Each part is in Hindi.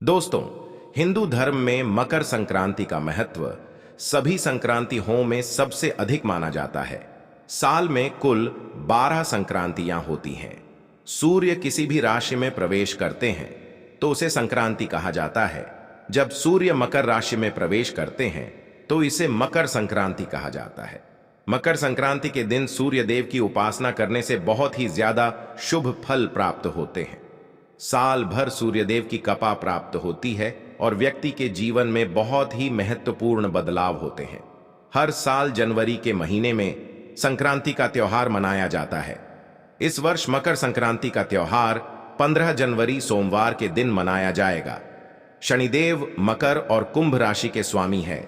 दोस्तों, हिंदू धर्म में मकर संक्रांति का महत्व सभी संक्रांतियों में सबसे अधिक माना जाता है। साल में कुल 12 संक्रांतियां होती हैं। सूर्य किसी भी राशि में प्रवेश करते हैं तो उसे संक्रांति कहा जाता है। जब सूर्य मकर राशि में प्रवेश करते हैं तो इसे मकर संक्रांति कहा जाता है। मकर संक्रांति के दिन सूर्य देव की उपासना करने से बहुत ही ज्यादा शुभ फल प्राप्त होते हैं। साल भर सूर्यदेव की कृपा प्राप्त होती है और व्यक्ति के जीवन में बहुत ही महत्वपूर्ण बदलाव होते हैं। हर साल जनवरी के महीने में संक्रांति का त्योहार मनाया जाता है। इस वर्ष मकर संक्रांति का त्योहार 15 जनवरी सोमवार के दिन मनाया जाएगा। शनिदेव मकर और कुंभ राशि के स्वामी है।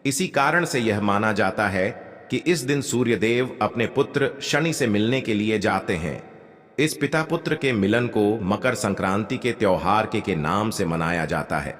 इसी कारण से यह माना जाता है कि इस दिन सूर्यदेव अपने पुत्र शनि से मिलने के लिए जाते हैं। इस पिता पुत्र के मिलन को मकर संक्रांति के त्योहार के नाम से मनाया जाता है।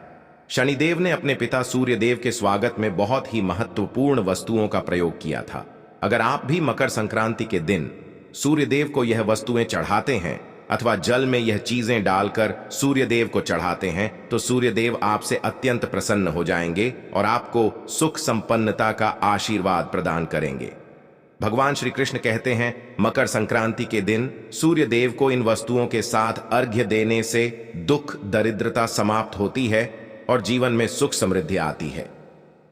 शनिदेव ने अपने पिता सूर्यदेव के स्वागत में बहुत ही महत्वपूर्ण वस्तुओं का प्रयोग किया था। अगर आप भी मकर संक्रांति के दिन सूर्यदेव को यह वस्तुएं चढ़ाते हैं अथवा जल में यह चीजें डालकर सूर्यदेव को चढ़ाते हैं तो सूर्यदेव आपसे अत्यंत प्रसन्न हो जाएंगे और आपको सुख संपन्नता का आशीर्वाद प्रदान करेंगे। भगवान श्री कृष्ण कहते हैं, मकर संक्रांति के दिन सूर्य देव को इन वस्तुओं के साथ अर्घ्य देने से दुख दरिद्रता समाप्त होती है और जीवन में सुख समृद्धि आती है।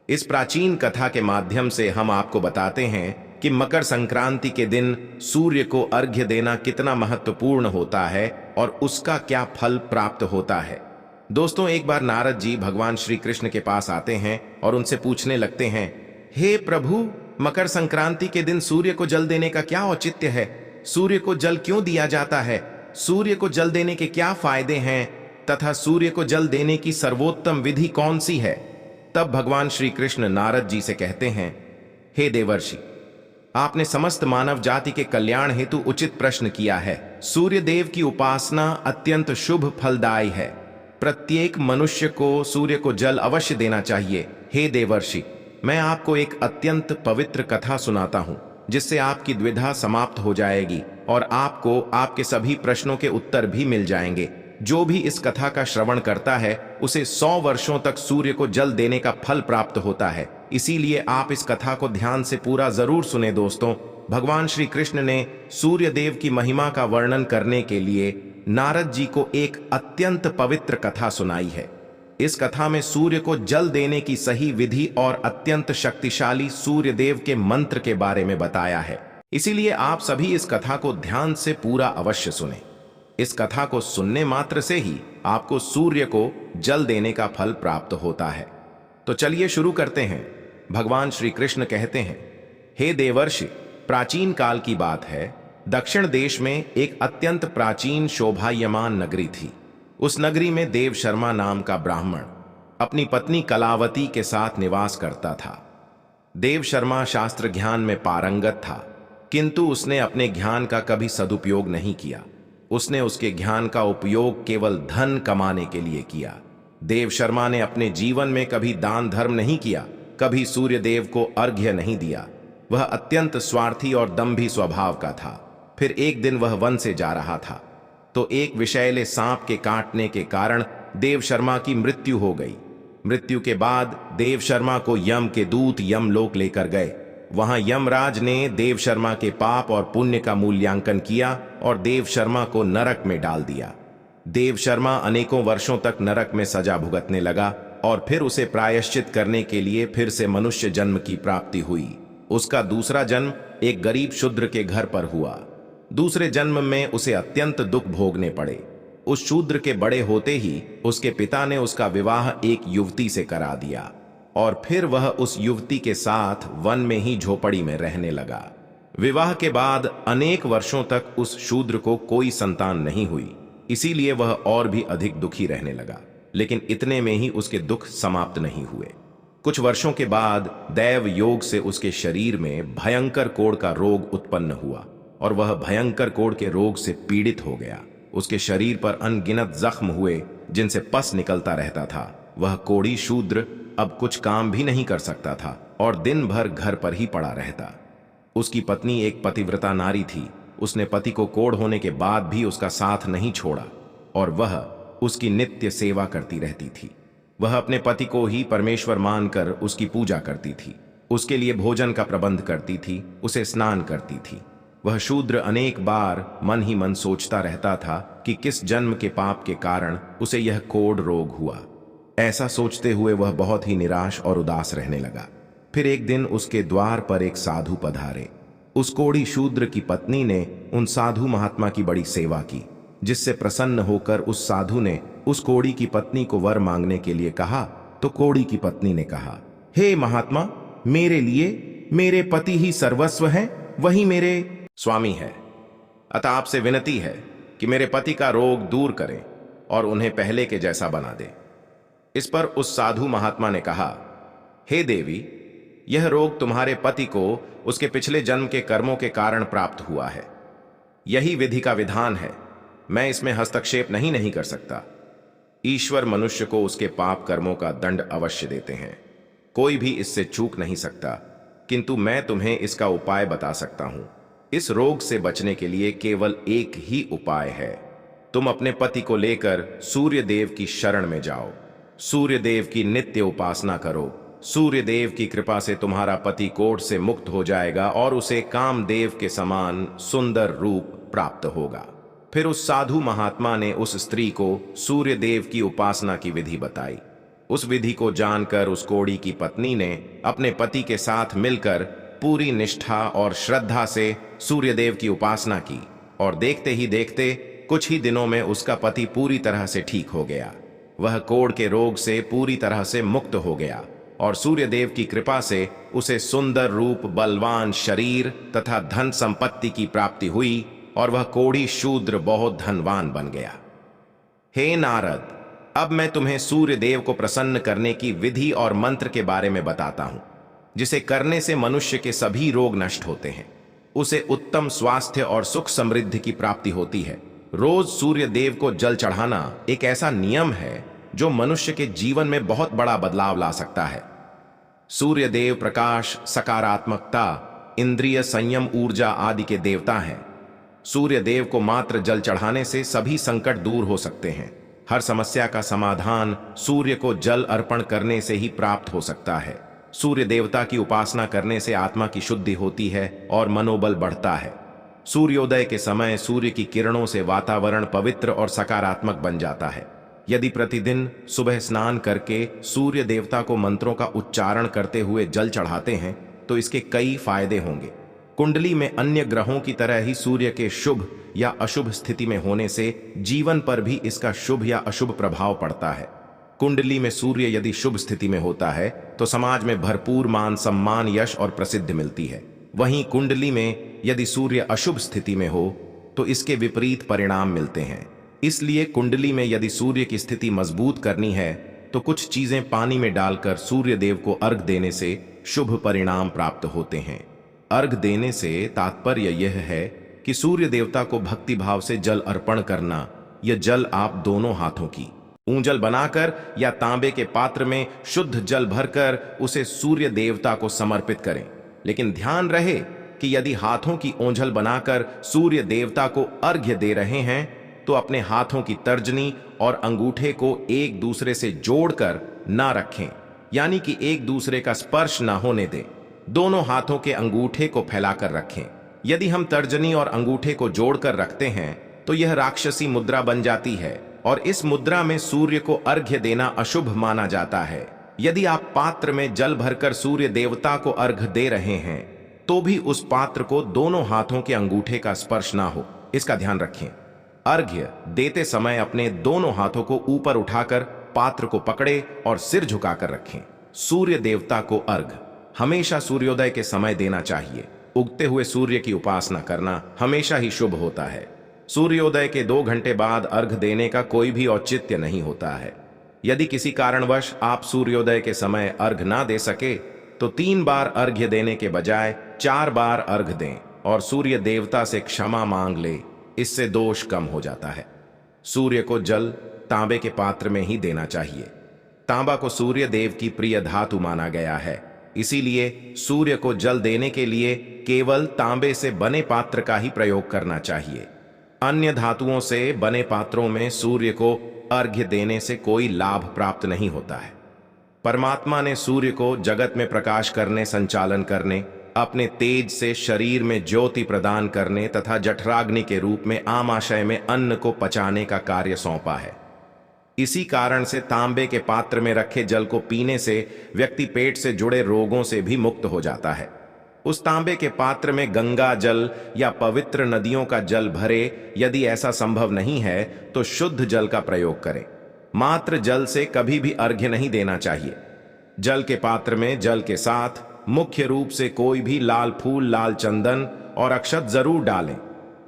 इस प्राचीन कथा के माध्यम से हम आपको बताते हैं कि मकर संक्रांति के दिन सूर्य को अर्घ्य देना कितना महत्वपूर्ण होता है और उसका क्या फल प्राप्त होता है। दोस्तों, एक बार नारद जी भगवान श्री कृष्ण के पास आते हैं और उनसे पूछने लगते हैं, हे प्रभु, मकर संक्रांति के दिन सूर्य को जल देने का क्या औचित्य है? सूर्य को जल क्यों दिया जाता है? सूर्य को जल देने के क्या फायदे हैं तथा सूर्य को जल देने की सर्वोत्तम विधि कौन सी है? तब भगवान श्री कृष्ण नारद जी से कहते हैं, हे देवर्षि, आपने समस्त मानव जाति के कल्याण हेतु उचित प्रश्न किया है। सूर्य देव की उपासना अत्यंत शुभ फलदायी है। प्रत्येक मनुष्य को सूर्य को जल अवश्य देना चाहिए। हे देवर्षि, मैं आपको एक अत्यंत पवित्र कथा सुनाता हूं जिससे आपकी द्विधा समाप्त हो जाएगी और आपको आपके सभी प्रश्नों के उत्तर भी मिल जाएंगे। जो भी इस कथा का श्रवण करता है उसे 100 वर्षों तक सूर्य को जल देने का फल प्राप्त होता है। इसीलिए आप इस कथा को ध्यान से पूरा जरूर सुने। दोस्तों, भगवान श्री कृष्ण ने सूर्य देव की महिमा का वर्णन करने के लिए नारद जी को एक अत्यंत पवित्र कथा सुनाई है। इस कथा में सूर्य को जल देने की सही विधि और अत्यंत शक्तिशाली सूर्य देव के मंत्र के बारे में बताया है। इसीलिए आप सभी इस कथा को ध्यान से पूरा अवश्य सुने। इस कथा को सुनने मात्र से ही आपको सूर्य को जल देने का फल प्राप्त होता है। तो चलिए शुरू करते हैं। भगवान श्री कृष्ण कहते हैं, हे देवर्षि, प्राचीन काल की बात है। दक्षिण देश में एक अत्यंत प्राचीन शोभायमान नगरी थी। उस नगरी में देव शर्मा नाम का ब्राह्मण अपनी पत्नी कलावती के साथ निवास करता था। देव शर्मा शास्त्र ज्ञान में पारंगत था, किंतु उसने अपने ज्ञान का कभी सदुपयोग नहीं किया। उसने उसके ज्ञान का उपयोग केवल धन कमाने के लिए किया। देव शर्मा ने अपने जीवन में कभी दान धर्म नहीं किया, कभी सूर्य देव को अर्घ्य नहीं दिया। वह अत्यंत स्वार्थी और दंभी स्वभाव का था। फिर एक दिन वह वन से जा रहा था तो एक विषैले सांप के काटने के कारण देव शर्मा की मृत्यु हो गई। मृत्यु के बाद देव शर्मा को यम के दूत यमलोक लेकर गए। वहां यमराज ने देव शर्मा के पाप और पुण्य का मूल्यांकन किया और देव शर्मा को नरक में डाल दिया। देव शर्मा अनेकों वर्षों तक नरक में सजा भुगतने लगा और फिर उसे प्रायश्चित करने के लिए फिर से मनुष्य जन्म की प्राप्ति हुई। उसका दूसरा जन्म एक गरीब शूद्र के घर पर हुआ। दूसरे जन्म में उसे अत्यंत दुख भोगने पड़े। उस शूद्र के बड़े होते ही उसके पिता ने उसका विवाह एक युवती से करा दिया और फिर वह उस युवती के साथ वन में ही झोपड़ी में रहने लगा। विवाह के बाद अनेक वर्षों तक उस शूद्र को कोई संतान नहीं हुई, इसीलिए वह और भी अधिक दुखी रहने लगा। लेकिन इतने में ही उसके दुख समाप्त नहीं हुए। कुछ वर्षों के बाद दैव योग से उसके शरीर में भयंकर कोढ़ का रोग उत्पन्न हुआ और वह भयंकर कोढ़ के रोग से पीड़ित हो गया। उसके शरीर पर अनगिनत जख्म हुए जिनसे पस निकलता रहता था। वह कोढ़ी शूद्र अब कुछ काम भी नहीं कर सकता था और दिन भर घर पर ही पड़ा रहता। उसकी पत्नी एक पतिव्रता नारी थी। उसने पति को कोढ़ होने के बाद भी उसका साथ नहीं छोड़ा और वह उसकी नित्य सेवा करती रहती थी। वह अपने पति को ही परमेश्वर मानकर उसकी पूजा करती थी, उसके लिए भोजन का प्रबंध करती थी, उसे स्नान करती थी। वह शूद्र अनेक बार मन ही मन सोचता रहता था कि किस जन्म के पाप के कारण उसे यह कोढ़ रोग हुआ। ऐसा सोचते हुए वह बहुत ही निराश और उदास रहने लगा। फिर एक दिन उसके द्वार पर एक साधु पधारे। उस कोढ़ी शूद्र की पत्नी ने उन साधु महात्मा की बड़ी सेवा की, जिससे प्रसन्न होकर उस साधु ने उस कोढ़ी की पत्नी को वर मांगने के लिए कहा। तो कोढ़ी की पत्नी ने कहा, हे महात्मा, मेरे लिए मेरे पति ही सर्वस्व हैं, वही मेरे स्वामी है। अतः आपसे विनती है कि मेरे पति का रोग दूर करें और उन्हें पहले के जैसा बना दे। इस पर उस साधु महात्मा ने कहा, हे देवी, यह रोग तुम्हारे पति को उसके पिछले जन्म के कर्मों के कारण प्राप्त हुआ है। यही विधि का विधान है, मैं इसमें हस्तक्षेप नहीं कर सकता। ईश्वर मनुष्य को उसके पाप कर्मों का दंड अवश्य देते हैं, कोई भी इससे चूक नहीं सकता, किंतु मैं तुम्हें इसका उपाय बता सकता हूं। इस रोग से बचने के लिए केवल एक ही उपाय है। तुम अपने पति को लेकर सूर्य देव की शरण में जाओ, सूर्य देव की नित्य उपासना करो। सूर्य देव की कृपा से तुम्हारा पति कोढ़ से मुक्त हो जाएगा और उसे कामदेव के समान सुंदर रूप प्राप्त होगा। फिर उस साधु महात्मा ने उस स्त्री को सूर्य देव की उपासना की विधि बताई। उस विधि को जानकर उस कोढ़ी की पत्नी ने अपने पति के साथ मिलकर पूरी निष्ठा और श्रद्धा से सूर्यदेव की उपासना की, और देखते ही देखते कुछ ही दिनों में उसका पति पूरी तरह से ठीक हो गया। वह कोढ़ के रोग से पूरी तरह से मुक्त हो गया और सूर्यदेव की कृपा से उसे सुंदर रूप, बलवान शरीर तथा धन संपत्ति की प्राप्ति हुई और वह कोढ़ी शूद्र बहुत धनवान बन गया। हे नारद, अब मैं तुम्हें सूर्यदेव को प्रसन्न करने की विधि और मंत्र के बारे में बताता हूं, जिसे करने से मनुष्य के सभी रोग नष्ट होते हैं, उसे उत्तम स्वास्थ्य और सुख समृद्धि की प्राप्ति होती है। रोज सूर्य देव को जल चढ़ाना एक ऐसा नियम है जो मनुष्य के जीवन में बहुत बड़ा बदलाव ला सकता है। सूर्य देव प्रकाश, सकारात्मकता, इंद्रिय संयम, ऊर्जा आदि के देवता हैं। सूर्य देव को मात्र जल चढ़ाने से सभी संकट दूर हो सकते हैं। हर समस्या का समाधान सूर्य को जल अर्पण करने से ही प्राप्त हो सकता है। सूर्य देवता की उपासना करने से आत्मा की शुद्धि होती है और मनोबल बढ़ता है। सूर्योदय के समय सूर्य की किरणों से वातावरण पवित्र और सकारात्मक बन जाता है। यदि प्रतिदिन सुबह स्नान करके सूर्य देवता को मंत्रों का उच्चारण करते हुए जल चढ़ाते हैं तो इसके कई फायदे होंगे। कुंडली में अन्य ग्रहों की तरह ही सूर्य के शुभ या अशुभ स्थिति में होने से जीवन पर भी इसका शुभ या अशुभ प्रभाव पड़ता है। कुंडली में सूर्य यदि शुभ स्थिति में होता है तो समाज में भरपूर मान सम्मान, यश और प्रसिद्धि मिलती है। वहीं कुंडली में यदि सूर्य अशुभ स्थिति में हो तो इसके विपरीत परिणाम मिलते हैं। इसलिए कुंडली में यदि सूर्य की स्थिति मजबूत करनी है तो कुछ चीजें पानी में डालकर सूर्य देव को अर्घ देने से शुभ परिणाम प्राप्त होते हैं। अर्घ देने से तात्पर्य यह है कि सूर्य देवता को भक्ति भाव से जल अर्पण करना। यह जल आप दोनों हाथों की ऊंजल बनाकर या तांबे के पात्र में शुद्ध जल भरकर उसे सूर्य देवता को समर्पित करें। लेकिन ध्यान रहे कि यदि हाथों की ओंझल बनाकर सूर्य देवता को अर्घ्य दे रहे हैं तो अपने हाथों की तर्जनी और अंगूठे को एक दूसरे से जोड़कर ना रखें, यानी कि एक दूसरे का स्पर्श ना होने दें। दोनों हाथों के अंगूठे को फैलाकर रखें। यदि हम तर्जनी और अंगूठे को जोड़कर रखते हैं तो यह राक्षसी मुद्रा बन जाती है और इस मुद्रा में सूर्य को अर्घ्य देना अशुभ माना जाता है। यदि आप पात्र में जल भरकर सूर्य देवता को अर्घ्य दे रहे हैं तो भी उस पात्र को दोनों हाथों के अंगूठे का स्पर्श ना हो, इसका ध्यान रखें। अर्घ्य देते समय अपने दोनों हाथों को ऊपर उठाकर पात्र को पकड़े और सिर झुकाकर रखें। सूर्य देवता को अर्घ्य हमेशा सूर्योदय के समय देना चाहिए। उगते हुए सूर्य की उपासना करना हमेशा ही शुभ होता है। सूर्योदय के 2 घंटे बाद अर्घ्य देने का कोई भी औचित्य नहीं होता है। यदि किसी कारणवश आप सूर्योदय के समय अर्घ्य ना दे सके तो 3 बार अर्घ्य देने के बजाय 4 बार अर्घ्य दें और सूर्य देवता से क्षमा मांग ले, इससे दोष कम हो जाता है। सूर्य को जल तांबे के पात्र में ही देना चाहिए। तांबा को सूर्य देव की प्रिय धातु माना गया है, इसीलिए सूर्य को जल देने के लिए केवल तांबे से बने पात्र का ही प्रयोग करना चाहिए। अन्य धातुओं से बने पात्रों में सूर्य को अर्घ्य देने से कोई लाभ प्राप्त नहीं होता है। परमात्मा ने सूर्य को जगत में प्रकाश करने, संचालन करने, अपने तेज से शरीर में ज्योति प्रदान करने तथा जठराग्नि के रूप में आमाशय में अन्न को पचाने का कार्य सौंपा है। इसी कारण से तांबे के पात्र में रखे जल को पीने से व्यक्ति पेट से जुड़े रोगों से भी मुक्त हो जाता है। उस तांबे के पात्र में गंगा जल या पवित्र नदियों का जल भरे। यदि ऐसा संभव नहीं है तो शुद्ध जल का प्रयोग करें। मात्र जल से कभी भी अर्घ्य नहीं देना चाहिए। जल के पात्र में जल के साथ मुख्य रूप से कोई भी लाल फूल, लाल चंदन और अक्षत जरूर डालें।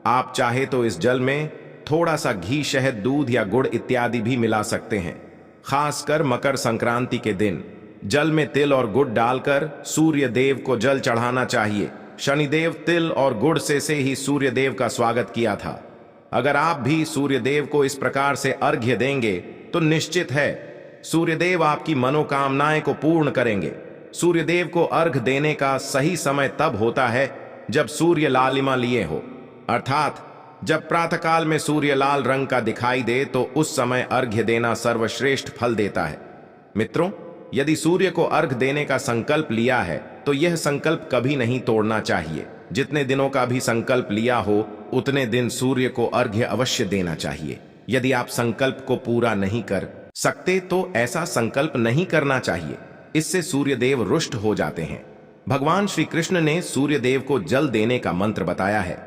आप चाहे तो इस जल में थोड़ा सा घी, शहद, दूध या गुड़ इत्यादि भी मिला सकते हैं। खासकर मकर संक्रांति के दिन जल में तिल और गुड़ डालकर सूर्य देव को जल चढ़ाना चाहिए। शनिदेव तिल और गुड़ से ही सूर्य देव का स्वागत किया था। अगर आप भी सूर्य देव को इस प्रकार से अर्घ्य देंगे तो निश्चित है सूर्य देव आपकी मनोकामनाएं को पूर्ण करेंगे। सूर्य देव को अर्घ देने का सही समय तब होता है जब सूर्य लालिमा लिए हो, अर्थात जब प्रातःकाल में सूर्य लाल रंग का दिखाई दे तो उस समय अर्घ्य देना सर्वश्रेष्ठ फल देता है। मित्रों, यदि सूर्य को अर्घ देने का संकल्प लिया है तो यह संकल्प कभी नहीं तोड़ना चाहिए। जितने दिनों का भी संकल्प लिया हो उतने दिन सूर्य को अर्घ्य अवश्य देना चाहिए। यदि आप संकल्प को पूरा नहीं कर सकते तो ऐसा संकल्प नहीं करना चाहिए। इससे सूर्य देव रुष्ट हो जाते हैं। भगवान श्री कृष्ण ने सूर्य देव को जल देने का मंत्र बताया है,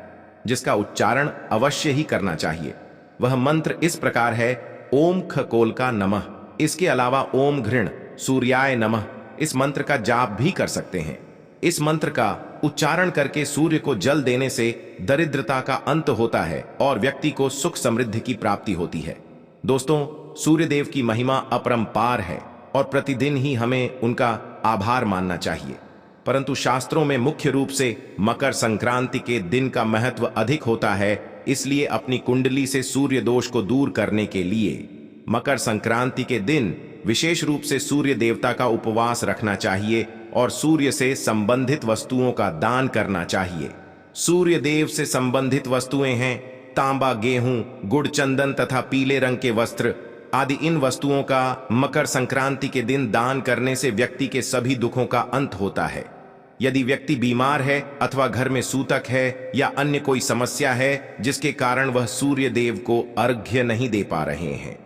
जिसका उच्चारण अवश्य ही करना चाहिए। वह मंत्र इस प्रकार है: ओम खकोल्का नमः। इसके अलावा ओम घृण सूर्याय नमः इस मंत्र का जाप भी कर सकते हैं। इस मंत्र का उच्चारण करके सूर्य को जल देने से दरिद्रता का अंत होता है और व्यक्ति को सुख समृद्धि की प्राप्ति होती है। दोस्तों, सूर्य देव की महिमा अपरंपार है और प्रतिदिन ही हमें उनका आभार मानना चाहिए। परंतु शास्त्रों में मुख्य रूप से मकर संक्रांति के दिन का महत्व अधिक होता है। इसलिए अपनी कुंडली से सूर्य दोष को दूर करने के लिए मकर संक्रांति के दिन विशेष रूप से सूर्य देवता का उपवास रखना चाहिए और सूर्य से संबंधित वस्तुओं का दान करना चाहिए। सूर्य देव से संबंधित वस्तुएं हैं तांबा, गेहूं, गुड़, चंदन तथा पीले रंग के वस्त्र आदि। इन वस्तुओं का मकर संक्रांति के दिन दान करने से व्यक्ति के सभी दुखों का अंत होता है। यदि व्यक्ति बीमार है अथवा घर में सूतक है या अन्य कोई समस्या है जिसके कारण वह सूर्य देव को अर्घ्य नहीं दे पा रहे हैं,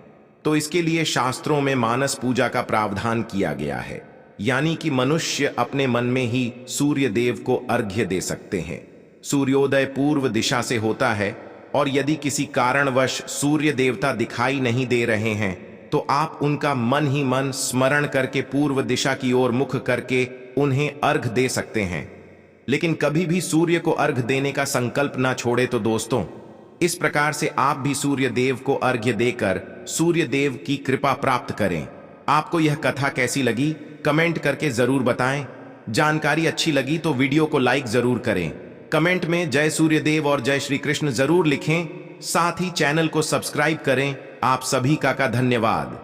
तो इसके लिए शास्त्रों में मानस पूजा का प्रावधान किया गया है। यानी कि मनुष्य अपने मन में ही सूर्य देव को अर्घ्य दे सकते हैं। सूर्योदय पूर्व दिशा से होता है और यदि किसी कारणवश सूर्य देवता दिखाई नहीं दे रहे हैं तो आप उनका मन ही मन स्मरण करके पूर्व दिशा की ओर मुख करके उन्हें अर्घ दे सकते हैं। लेकिन कभी भी सूर्य को अर्घ देने का संकल्प ना छोड़े। तो दोस्तों, इस प्रकार से आप भी सूर्य देव को अर्घ्य देकर सूर्य देव की कृपा प्राप्त करें। आपको यह कथा कैसी लगी कमेंट करके जरूर बताएं। जानकारी अच्छी लगी तो वीडियो को लाइक जरूर करें। कमेंट में जय सूर्य देव और जय श्री कृष्ण जरूर लिखें। साथ ही चैनल को सब्सक्राइब करें। आप सभी का धन्यवाद।